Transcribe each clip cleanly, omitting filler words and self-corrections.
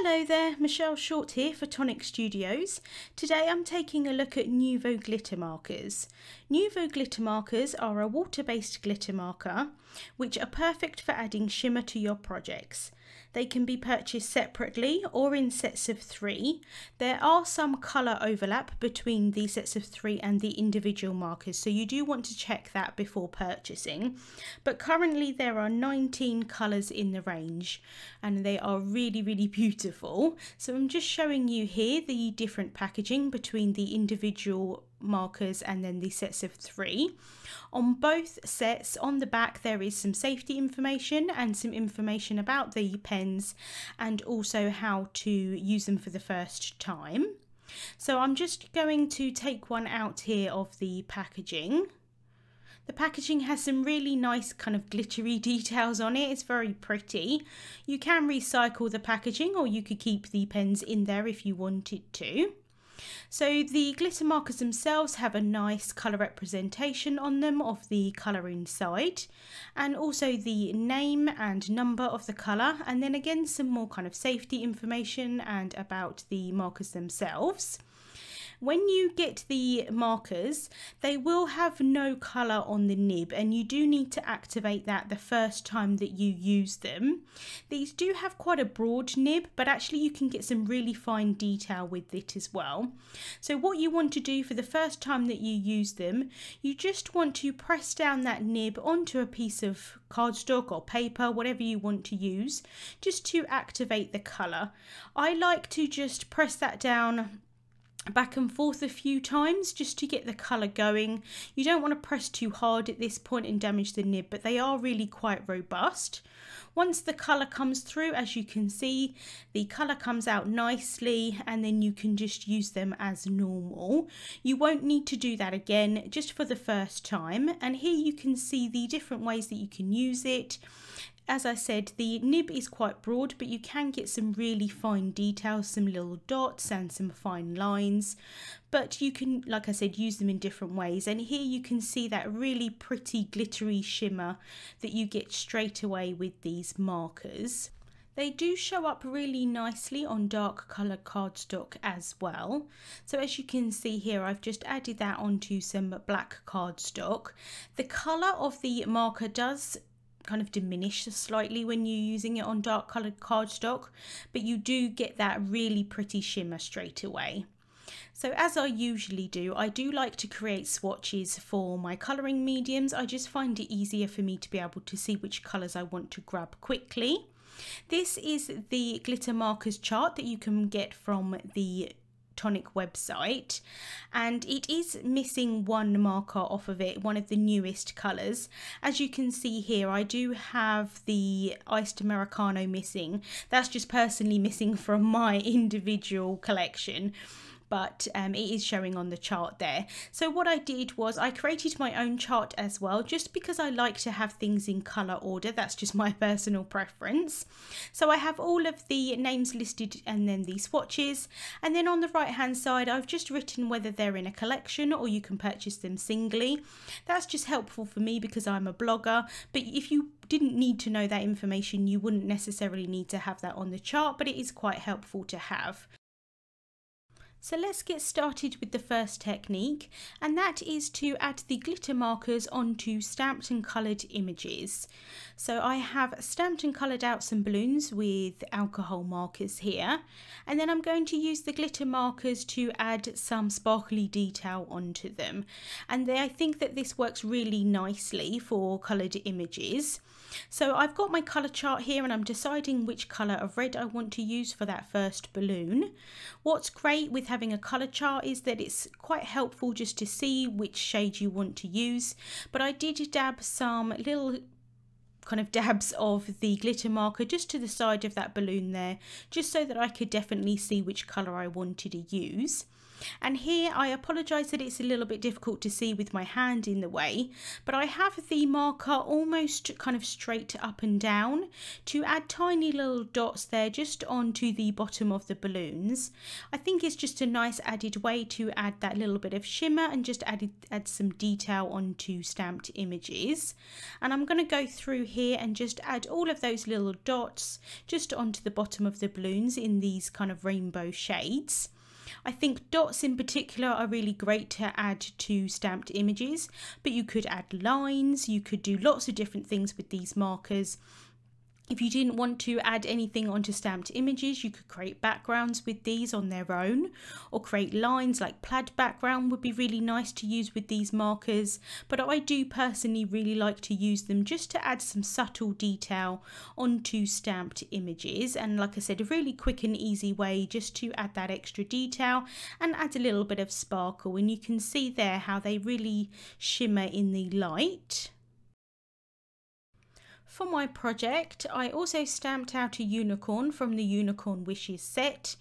Hello there, Michelle Short here for Tonic Studios. Today I'm taking a look at Nuvo glitter markers. Nuvo glitter markers are a water-based glitter marker which are perfect for adding shimmer to your projects. They can be purchased separately or in sets of 3. There are some colour overlap between the sets of 3 and the individual markers, so you do want to check that before purchasing. But currently there are 19 colours in the range and they are really beautiful. So I'm just showing you here the different packaging between the individual markers and then the sets of 3. On both sets, on the back there is some safety information and some information about the pens and also how to use them for the first time. So I'm just going to take one out here of the packaging. The packaging has some really nice kind of glittery details on it. It's very pretty. You can recycle the packaging or you could keep the pens in there if you wanted to. So the glitter markers themselves have a nice colour representation on them of the colour inside, and also the name and number of the colour, and then again some more kind of safety information and about the markers themselves. When you get the markers, they will have no colour on the nib, and you do need to activate that the first time that you use them. These do have quite a broad nib, but actually you can get some really fine detail with it as well. So what you want to do for the first time that you use them, you just want to press down that nib onto a piece of cardstock or paper, whatever you want to use, just to activate the colour. I like to just press that down back and forth a few times just to get the colour going. You don't want to press too hard at this point and damage the nib, but they are really quite robust. Once the colour comes through, as you can see, the colour comes out nicely and then you can just use them as normal. You won't need to do that again, just for the first time. And here you can see the different ways that you can use it. As I said, the nib is quite broad, but you can get some really fine details, some little dots and some fine lines. But you can, like I said, use them in different ways. And here you can see that really pretty glittery shimmer that you get straight away with these markers. They do show up really nicely on dark coloured cardstock as well. So as you can see here, I've just added that onto some black cardstock. The colour of the marker does kind of diminish slightly when you're using it on dark coloured cardstock, but you do get that really pretty shimmer straight away. So as I usually do, I do like to create swatches for my colouring mediums. I just find it easier for me to be able to see which colours I want to grab quickly. This is the glitter markers chart that you can get from the Tonic website, and it is missing one marker off of it, one of the newest colours. As you can see here, I do have the Iced Americano missing. That's just personally missing from my individual collection, but it is showing on the chart there. So what I did was I created my own chart as well, just because I like to have things in colour order. That's just my personal preference. So I have all of the names listed and then the swatches, and then on the right hand side I've just written whether they're in a collection or you can purchase them singly. That's just helpful for me because I'm a blogger, but if you didn't need to know that information, you wouldn't necessarily need to have that on the chart, but it is quite helpful to have. So let's get started with the first technique, and that is to add the glitter markers onto stamped and coloured images. So I have stamped and coloured out some balloons with alcohol markers here, and then I'm going to use the glitter markers to add some sparkly detail onto them. And I think that this works really nicely for coloured images. So I've got my colour chart here and I'm deciding which colour of red I want to use for that first balloon. What's great with having a colour chart is that it's quite helpful just to see which shade you want to use, but I did dab some little kind of dabs of the glitter marker just to the side of that balloon there, just so that I could definitely see which colour I wanted to use. And here I apologise that it's a little bit difficult to see with my hand in the way, but I have the marker almost kind of straight up and down to add tiny little dots there just onto the bottom of the balloons. I think it's just a nice added way to add that little bit of shimmer and just add some detail onto stamped images. And I'm going to go through here and just add all of those little dots just onto the bottom of the balloons in these kind of rainbow shades. I think dots in particular are really great to add to stamped images, but you could add lines, you could do lots of different things with these markers. If you didn't want to add anything onto stamped images, you could create backgrounds with these on their own, or create lines like plaid background would be really nice to use with these markers. But I do personally really like to use them just to add some subtle detail onto stamped images. And like I said, a really quick and easy way just to add that extra detail and add a little bit of sparkle. And you can see there how they really shimmer in the light. For my project, I also stamped out a unicorn from the Unicorn Wishes set,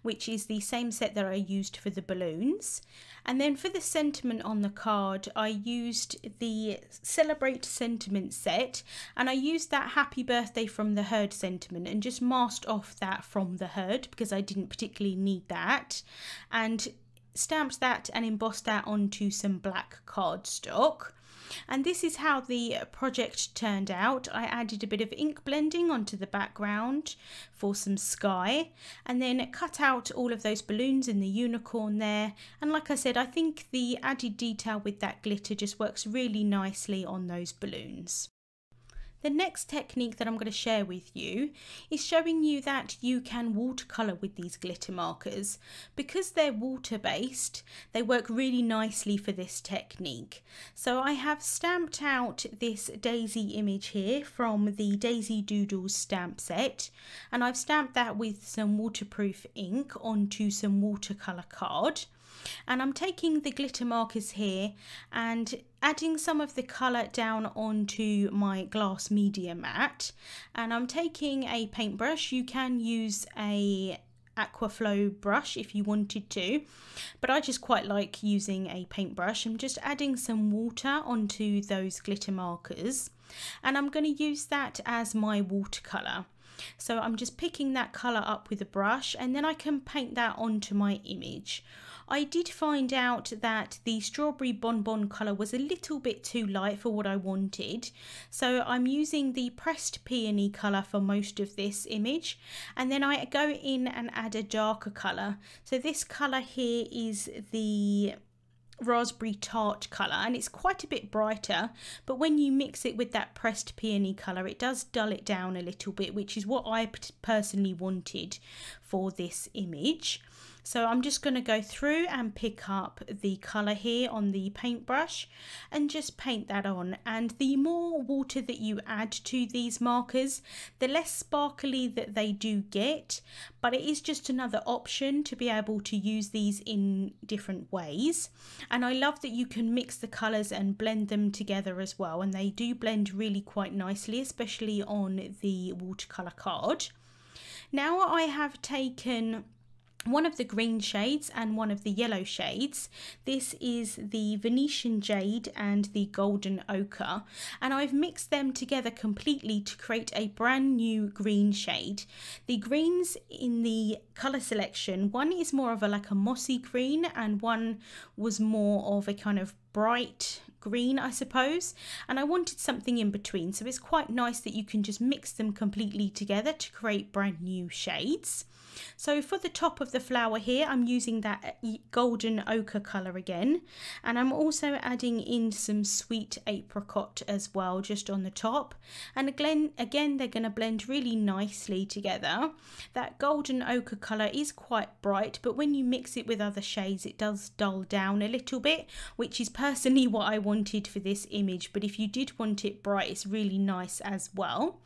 which is the same set that I used for the balloons. And then for the sentiment on the card, I used the Celebrate Sentiment set, and I used that Happy Birthday from the Herd sentiment and just masked off that from the herd because I didn't particularly need that, and stamped that and embossed that onto some black cardstock. And this is how the project turned out. I added a bit of ink blending onto the background for some sky, and then cut out all of those balloons in the unicorn there. And like I said, I think the added detail with that glitter just works really nicely on those balloons. The next technique that I'm going to share with you is showing you that you can watercolor with these glitter markers. Because they're water based, they work really nicely for this technique. So I have stamped out this daisy image here from the Daisy Doodles stamp set, and I've stamped that with some waterproof ink onto some watercolor card. And I'm taking the glitter markers here and adding some of the colour down onto my glass media mat, and I'm taking a paintbrush. You can use a Aquaflow brush if you wanted to, but I just quite like using a paintbrush. I'm just adding some water onto those glitter markers, and I'm going to use that as my watercolour. So I'm just picking that colour up with a brush, and then I can paint that onto my image. I did find out that the strawberry bonbon colour was a little bit too light for what I wanted, so I'm using the pressed peony colour for most of this image, and then I go in and add a darker colour. So this colour here is the raspberry tart colour, and it's quite a bit brighter, but when you mix it with that pressed peony colour, it does dull it down a little bit, which is what I personally wanted for this image. So I'm just going to go through and pick up the colour here on the paintbrush and just paint that on. And the more water that you add to these markers, the less sparkly that they do get, but it is just another option to be able to use these in different ways. And I love that you can mix the colours and blend them together as well, and they do blend really quite nicely, especially on the watercolour card. Now I have taken one of the green shades and one of the yellow shades. This is the Venetian Jade and the Golden Ochre, and I've mixed them together completely to create a brand new green shade. The greens in the colour selection, one is more of like a mossy green, and one was more of a kind of bright green, I suppose, and I wanted something in between, so it's quite nice that you can just mix them completely together to create brand new shades. So for the top of the flower here, I'm using that golden ochre colour again, and I'm also adding in some sweet apricot as well just on the top, and again they're going to blend really nicely together. That golden ochre colour is quite bright, but when you mix it with other shades it does dull down a little bit, which is personally what I wanted for this image, but if you did want it bright, it's really nice as well.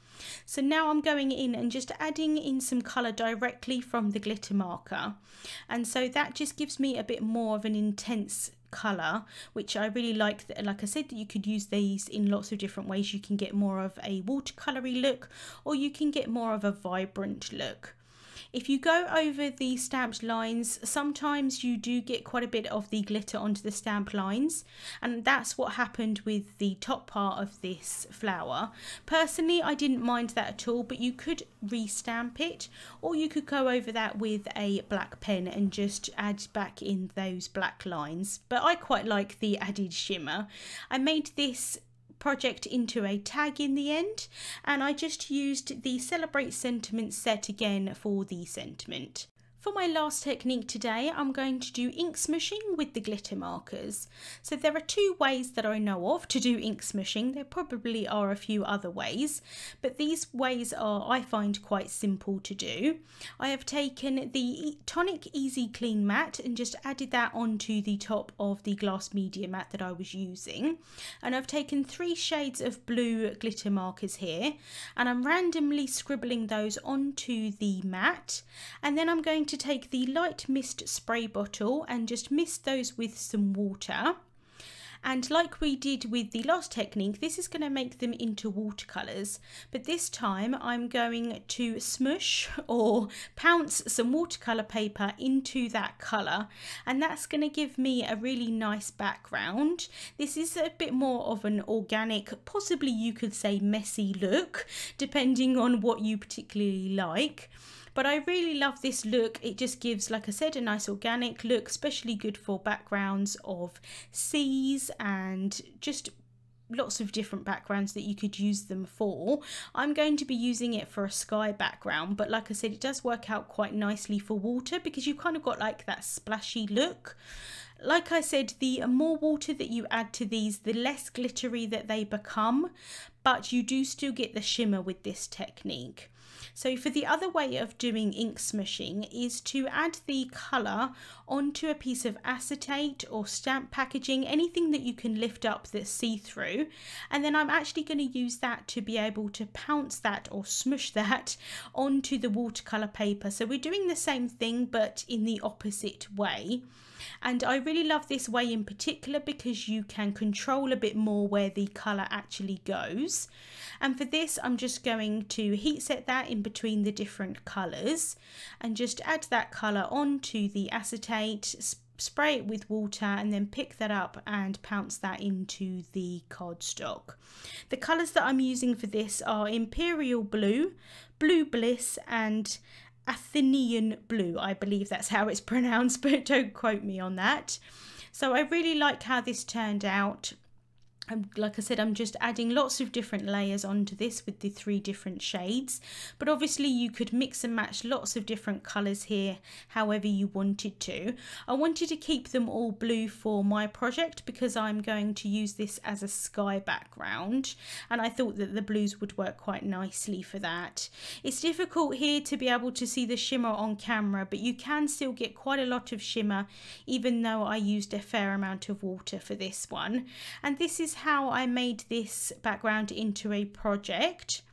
So now I'm going in and just adding in some colour directly from the glitter marker, and so that just gives me a bit more of an intense colour, which I really like. Like I said, that you could use these in lots of different ways. You can get more of a watercolory look, or you can get more of a vibrant look. If you go over the stamped lines, sometimes you do get quite a bit of the glitter onto the stamped lines, and that's what happened with the top part of this flower. Personally, I didn't mind that at all, but you could re-stamp it, or you could go over that with a black pen and just add back in those black lines. But I quite like the added shimmer. I made this project into a tag in the end, and I just used the Celebrate Sentiment set again for the sentiment. For my last technique today, I'm going to do ink smooshing with the glitter markers. So there are two ways that I know of to do ink smooshing. There probably are a few other ways, but these ways are, I find, quite simple to do. I have taken the Tonic Easy Clean Matte and just added that onto the top of the glass media mat that I was using. And I've taken 3 shades of blue glitter markers here, and I'm randomly scribbling those onto the mat, and then I'm going to take the light mist spray bottle and just mist those with some water. And like we did with the last technique, this is going to make them into watercolours, but this time I'm going to smoosh or pounce some watercolour paper into that colour, and that's going to give me a really nice background. This is a bit more of an organic, possibly you could say messy look, depending on what you particularly like. But I really love this look. It just gives, like I said, a nice organic look, especially good for backgrounds of seas and just lots of different backgrounds that you could use them for. I'm going to be using it for a sky background, but like I said, it does work out quite nicely for water because you've kind of got like that splashy look. Like I said, the more water that you add to these, the less glittery that they become, but you do still get the shimmer with this technique. So for the other way of doing ink smooshing is to add the colour onto a piece of acetate or stamp packaging, anything that you can lift up that's see-through, and then I'm actually going to use that to be able to pounce that or smoosh that onto the watercolour paper. So we're doing the same thing but in the opposite way. And I really love this way in particular because you can control a bit more where the colour actually goes. And for this, I'm just going to heat set that in between the different colours and just add that colour onto the acetate, spray it with water, and then pick that up and pounce that into the cardstock. The colours that I'm using for this are Imperial Blue, Blue Bliss, and Athenian Blue. I believe that's how it's pronounced, but don't quote me on that. So I really like how this turned out. Like I said, I'm just adding lots of different layers onto this with the 3 different shades, but obviously you could mix and match lots of different colours here however you wanted to. I wanted to keep them all blue for my project because I'm going to use this as a sky background, and I thought that the blues would work quite nicely for that. It's difficult here to be able to see the shimmer on camera, but you can still get quite a lot of shimmer even though I used a fair amount of water for this one. And this is how I made this background into a project.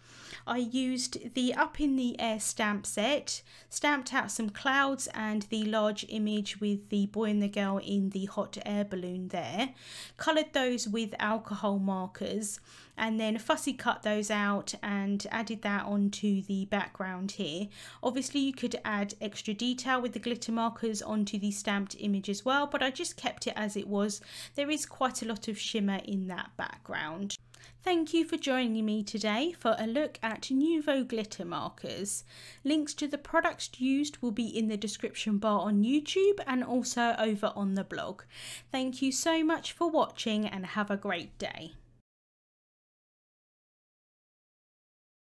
I used the Up in the Air stamp set, stamped out some clouds and the large image with the boy and the girl in the hot air balloon there, coloured those with alcohol markers, and then fussy cut those out and added that onto the background here. Obviously you could add extra detail with the glitter markers onto the stamped image as well, but I just kept it as it was. There is quite a lot of shimmer in that background. Thank you for joining me today for a look at Nuvo glitter markers. Links to the products used will be in the description bar on YouTube and also over on the blog. Thank you so much for watching and have a great day.